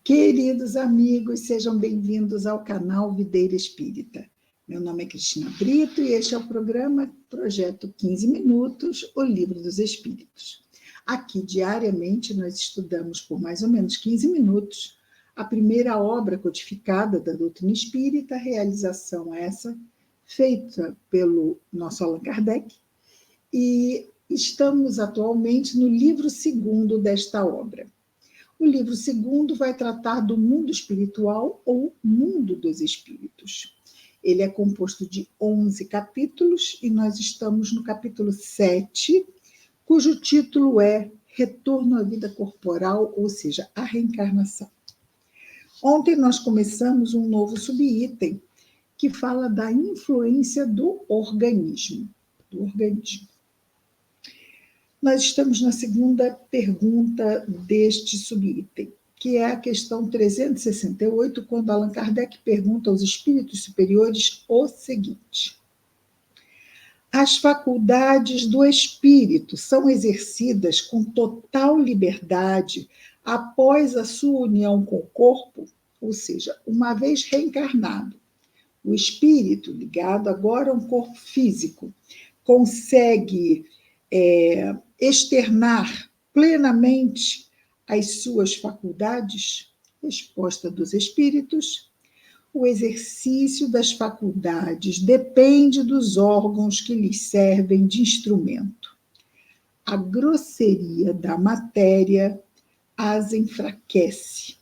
Queridos amigos, sejam bem-vindos ao canal Videira Espírita. Meu nome é Cristina Brito e este é o programa Projeto 15 Minutos, o Livro dos Espíritos. Aqui, diariamente, nós estudamos por mais ou menos 15 minutos a primeira obra codificada da doutrina espírita, realização essa feita pelo nosso Allan Kardec, e estamos atualmente no livro segundo desta obra. O livro segundo vai tratar do mundo espiritual ou mundo dos espíritos. Ele é composto de 11 capítulos e nós estamos no capítulo 7, cujo título é Retorno à Vida Corporal, ou seja, a reencarnação. Ontem nós começamos um novo subitem que fala da influência do organismo. Nós estamos na segunda pergunta deste subitem, que é a questão 368, quando Allan Kardec pergunta aos espíritos superiores o seguinte: as faculdades do espírito são exercidas com total liberdade após a sua união com o corpo? Ou seja, uma vez reencarnado, o espírito, ligado agora a um corpo físico, consegue externar plenamente as suas faculdades? Resposta dos espíritos: o exercício das faculdades depende dos órgãos que lhes servem de instrumento. A grosseria da matéria as enfraquece.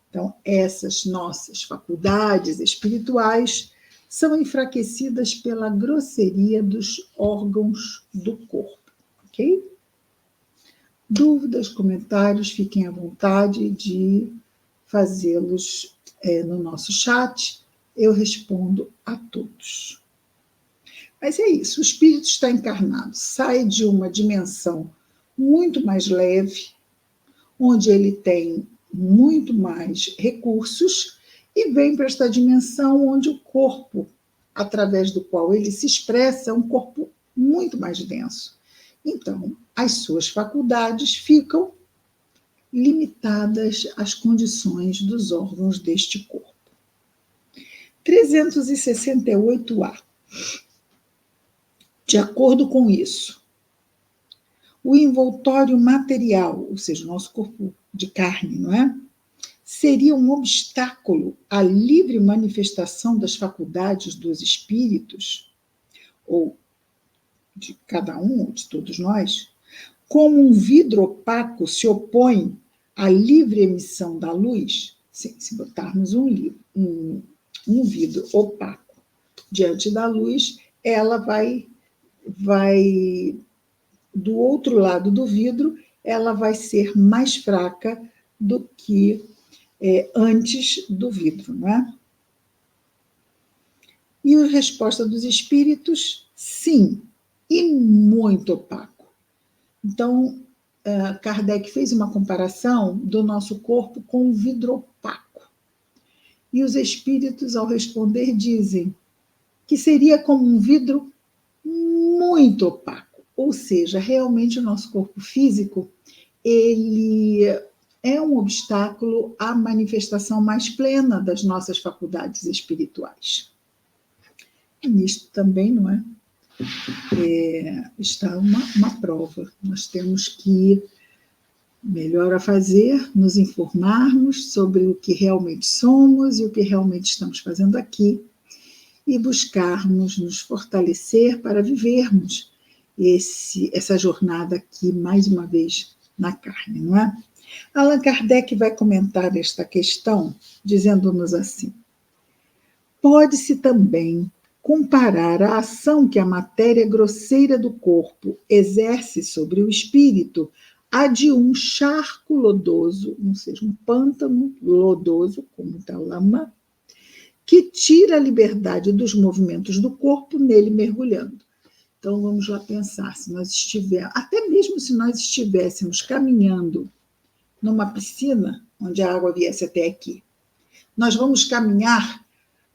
Então, essas nossas faculdades espirituais são enfraquecidas pela grosseria dos órgãos do corpo, ok? Dúvidas, comentários, fiquem à vontade de fazê-los no nosso chat, eu respondo a todos. Mas é isso, o espírito está encarnado, sai de uma dimensão muito mais leve, onde ele tem muito mais recursos, e vem para esta dimensão onde o corpo, através do qual ele se expressa, é um corpo muito mais denso. Então, as suas faculdades ficam limitadas às condições dos órgãos deste corpo. 368A. De acordo com isso, o envoltório material, ou seja, o nosso corpo de carne, não é? Seria um obstáculo à livre manifestação das faculdades dos espíritos, ou de cada um, ou de todos nós, como um vidro opaco se opõe à livre emissão da luz. Sim, se botarmos um vidro opaco diante da luz, ela vai do outro lado do vidro, ela vai ser mais fraca do que antes do vidro, não é? E a resposta dos espíritos: sim, e muito opaco. Então, Kardec fez uma comparação do nosso corpo com um vidro opaco. E os espíritos, ao responder, dizem que seria como um vidro muito opaco. Ou seja, realmente o nosso corpo físico, ele é um obstáculo à manifestação mais plena das nossas faculdades espirituais. E nisto também, não é? Está uma prova. Nós temos que melhor a fazer, nos informarmos sobre o que realmente somos e o que realmente estamos fazendo aqui, e buscarmos nos fortalecer para vivermos essa jornada aqui, mais uma vez, na carne, não é? Allan Kardec vai comentar esta questão dizendo-nos assim: pode-se também comparar a ação que a matéria grosseira do corpo exerce sobre o espírito à de um charco lodoso, ou seja, um pântano lodoso, com muita lama, que tira a liberdade dos movimentos do corpo nele mergulhando. Então, vamos lá pensar, se nós estivermos, até mesmo se nós estivéssemos caminhando numa piscina, onde a água viesse até aqui, nós vamos caminhar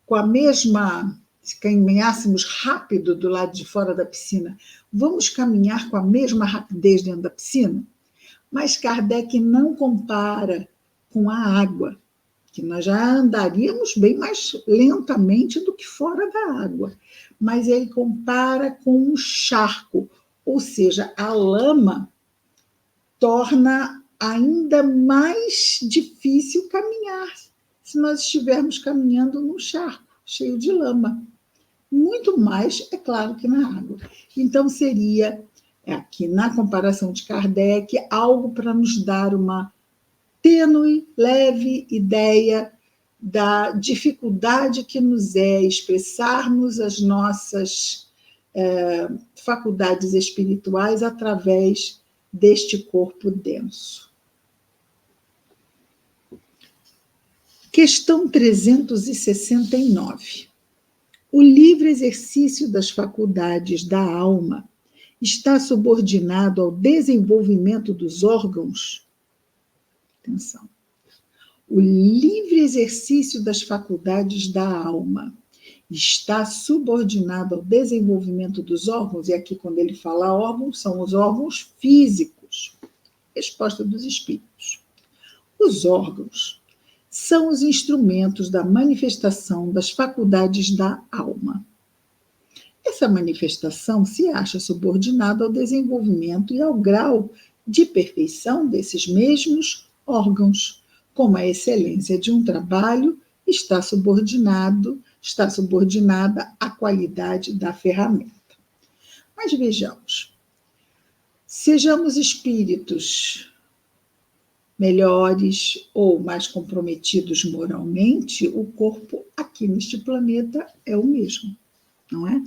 com a mesma, se caminhássemos rápido do lado de fora da piscina, vamos caminhar com a mesma rapidez dentro da piscina? Mas Kardec não compara com a água, que nós já andaríamos bem mais lentamente do que fora da água. Mas ele compara com um charco, ou seja, a lama torna ainda mais difícil caminhar se nós estivermos caminhando num charco cheio de lama. Muito mais, é claro, que na água. Então, seria, aqui na comparação de Kardec, algo para nos dar uma tênue, leve ideia da dificuldade que nos é expressarmos as nossas faculdades espirituais através deste corpo denso. Questão 369. O livre exercício das faculdades da alma está subordinado ao desenvolvimento dos órgãos? Atenção. O livre exercício das faculdades da alma está subordinado ao desenvolvimento dos órgãos, e aqui, quando ele fala órgãos, são os órgãos físicos. Resposta dos espíritos. Os órgãos são os instrumentos da manifestação das faculdades da alma. Essa manifestação se acha subordinada ao desenvolvimento e ao grau de perfeição desses mesmos órgãos, como a excelência de um trabalho está subordinada à qualidade da ferramenta. Mas vejamos, sejamos espíritos melhores ou mais comprometidos moralmente, o corpo aqui neste planeta é o mesmo, não é?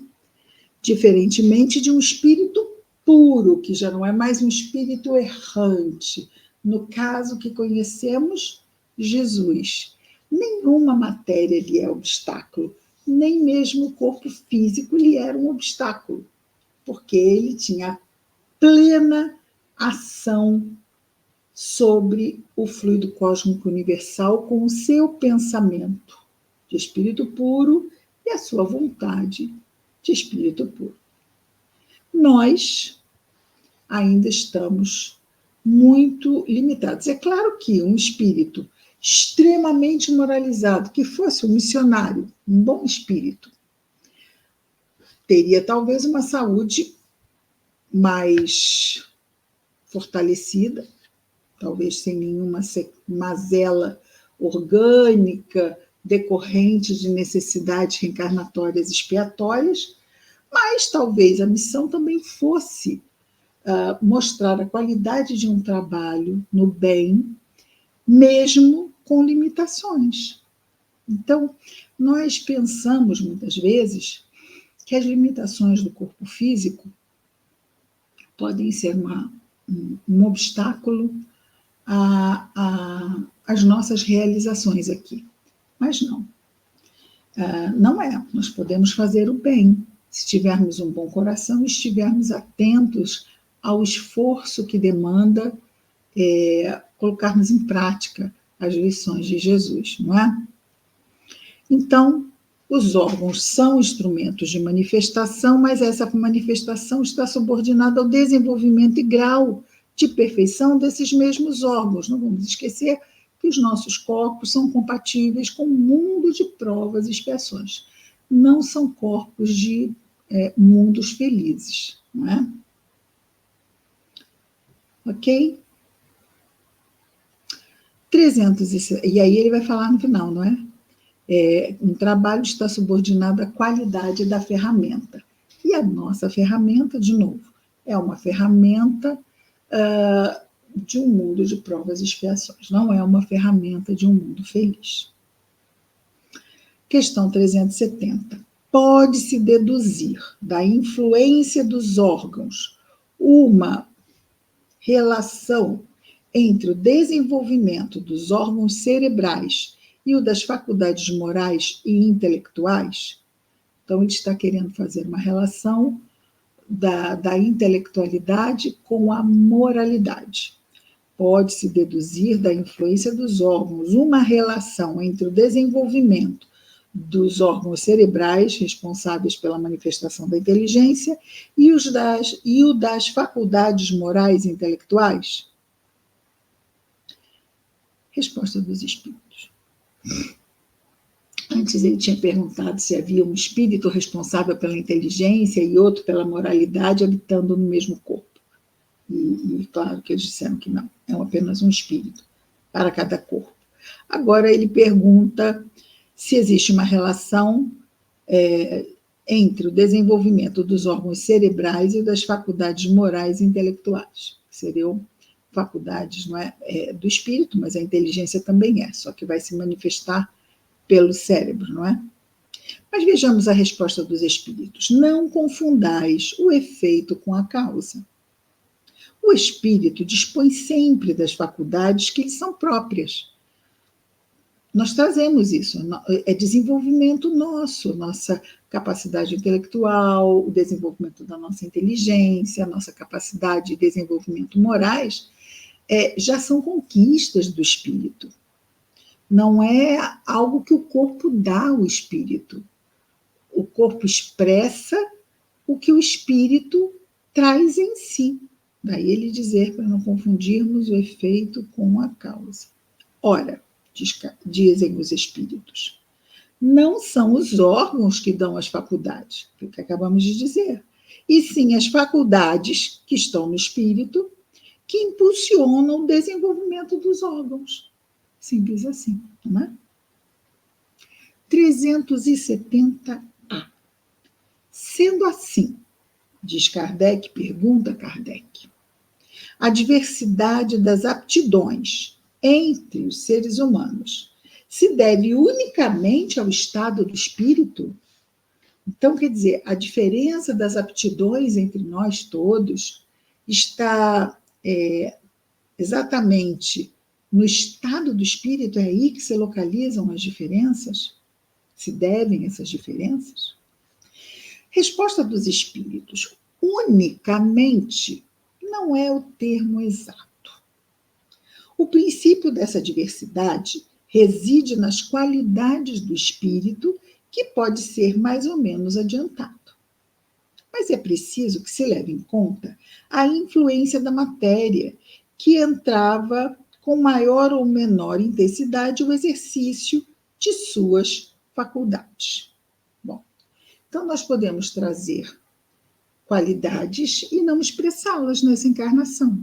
Diferentemente de um espírito puro, que já não é mais um espírito errante, no caso que conhecemos, Jesus. Nenhuma matéria lhe é obstáculo, nem mesmo o corpo físico lhe era um obstáculo, porque ele tinha plena ação sobre o fluido cósmico universal com o seu pensamento de espírito puro e a sua vontade de espírito puro. Nós ainda estamos muito limitados. É claro que um espírito extremamente moralizado, que fosse um missionário, um bom espírito, teria talvez uma saúde mais fortalecida, talvez sem nenhuma mazela orgânica decorrente de necessidades reencarnatórias expiatórias, mas talvez a missão também fosse mostrar a qualidade de um trabalho no bem, mesmo com limitações. Então, nós pensamos muitas vezes que as limitações do corpo físico podem ser um obstáculo às nossas realizações aqui. Mas não. Não é. Nós podemos fazer o bem, se tivermos um bom coração e estivermos atentos ao esforço que demanda colocarmos em prática as lições de Jesus, não é? Então, os órgãos são instrumentos de manifestação, mas essa manifestação está subordinada ao desenvolvimento e grau de perfeição desses mesmos órgãos. Não vamos esquecer que os nossos corpos são compatíveis com o mundo de provas e expiações. Não são corpos de mundos felizes, não é? Ok? 300, e aí ele vai falar no final, não é? Um trabalho está subordinado à qualidade da ferramenta. E a nossa ferramenta, de novo, é uma ferramenta de um mundo de provas e expiações, não é uma ferramenta de um mundo feliz. Questão 370. Pode-se deduzir da influência dos órgãos uma relação entre o desenvolvimento dos órgãos cerebrais e o das faculdades morais e intelectuais? Então, ele está querendo fazer uma relação da intelectualidade com a moralidade. Pode-se deduzir da influência dos órgãos uma relação entre o desenvolvimento dos órgãos cerebrais, responsáveis pela manifestação da inteligência, e o das faculdades morais e intelectuais? Resposta dos espíritos. Antes ele tinha perguntado se havia um espírito responsável pela inteligência e outro pela moralidade habitando no mesmo corpo. E claro que eles disseram que não, é apenas um espírito para cada corpo. Agora ele pergunta se existe uma relação entre o desenvolvimento dos órgãos cerebrais e das faculdades morais e intelectuais, que seriam faculdades, não é, do espírito, mas a inteligência também só que vai se manifestar pelo cérebro, não é? Mas vejamos a resposta dos espíritos. Não confundais o efeito com a causa. O espírito dispõe sempre das faculdades que lhe são próprias. Nós trazemos isso, é desenvolvimento nosso, nossa capacidade intelectual, o desenvolvimento da nossa inteligência, nossa capacidade de desenvolvimento morais, já são conquistas do espírito. Não é algo que o corpo dá ao espírito. O corpo expressa o que o espírito traz em si. Daí ele dizer, para não confundirmos o efeito com a causa. Ora, dizem os espíritos, não são os órgãos que dão as faculdades, o que acabamos de dizer, e sim as faculdades que estão no espírito que impulsionam o desenvolvimento dos órgãos. Simples assim, não é? 370A. Sendo assim, diz Kardec, pergunta Kardec, a diversidade das aptidões entre os seres humanos se deve unicamente ao estado do espírito? Então, quer dizer, a diferença das aptidões entre nós todos está exatamente no estado do espírito, é aí que se localizam as diferenças? Se devem essas diferenças? Resposta dos espíritos, unicamente não é o termo exato. O princípio dessa diversidade reside nas qualidades do espírito, que pode ser mais ou menos adiantado. Mas é preciso que se leve em conta a influência da matéria, que entrava com maior ou menor intensidade o exercício de suas faculdades. Bom, então nós podemos trazer qualidades e não expressá-las nessa encarnação.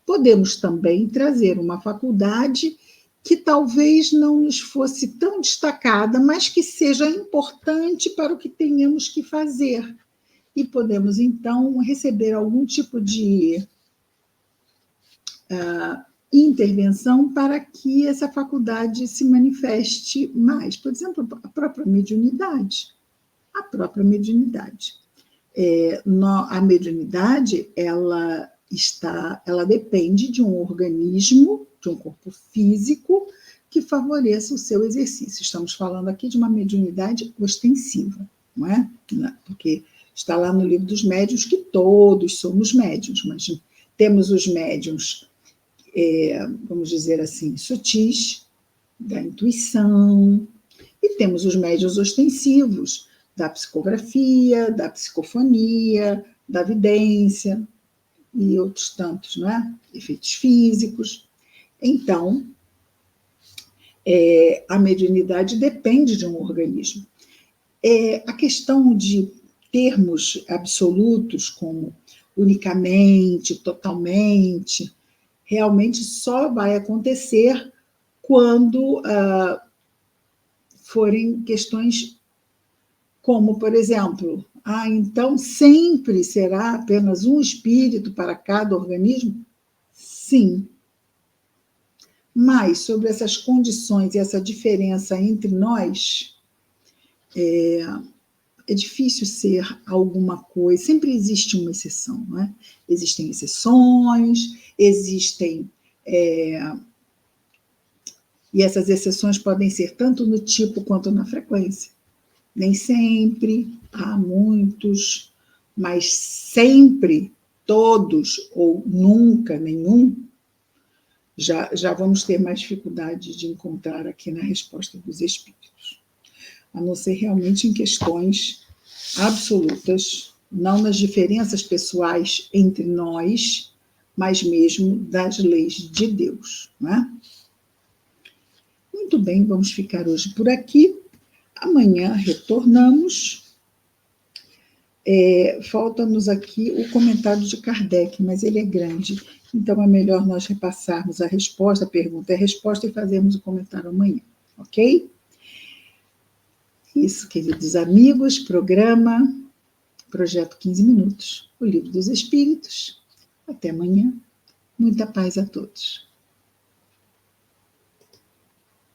Podemos também trazer uma faculdade que talvez não nos fosse tão destacada, mas que seja importante para o que tenhamos que fazer. E podemos, então, receber algum tipo de intervenção para que essa faculdade se manifeste mais. Por exemplo, a própria mediunidade. A mediunidade, ela depende de um organismo, de um corpo físico, que favoreça o seu exercício. Estamos falando aqui de uma mediunidade ostensiva, não é? Porque está lá no livro dos médiuns que todos somos médiuns, mas temos os médiuns, vamos dizer assim, sutis, da intuição, e temos os médiuns ostensivos, da psicografia, da psicofonia, da vidência e outros tantos, não é? Efeitos físicos. Então, a mediunidade depende de um organismo. A questão de termos absolutos como unicamente, totalmente, realmente só vai acontecer quando forem questões como, por exemplo, então sempre será apenas um espírito para cada organismo? Sim. Mas sobre essas condições e essa diferença entre nós, é difícil ser alguma coisa, sempre existe uma exceção, não é? Existem exceções, existem... e essas exceções podem ser tanto no tipo quanto na frequência. Nem sempre, há muitos, mas sempre, todos, ou nunca, nenhum, já vamos ter mais dificuldade de encontrar aqui na resposta dos espíritos. A não ser realmente em questões absolutas, não nas diferenças pessoais entre nós, mas mesmo das leis de Deus, não é? Muito bem, vamos ficar hoje por aqui. Amanhã retornamos. Falta-nos aqui o comentário de Kardec, mas ele é grande, então é melhor nós repassarmos a resposta, a pergunta e a resposta, e fazermos o comentário amanhã, ok? Isso, queridos amigos, Projeto 15 Minutos, o Livro dos Espíritos. Até amanhã. Muita paz a todos.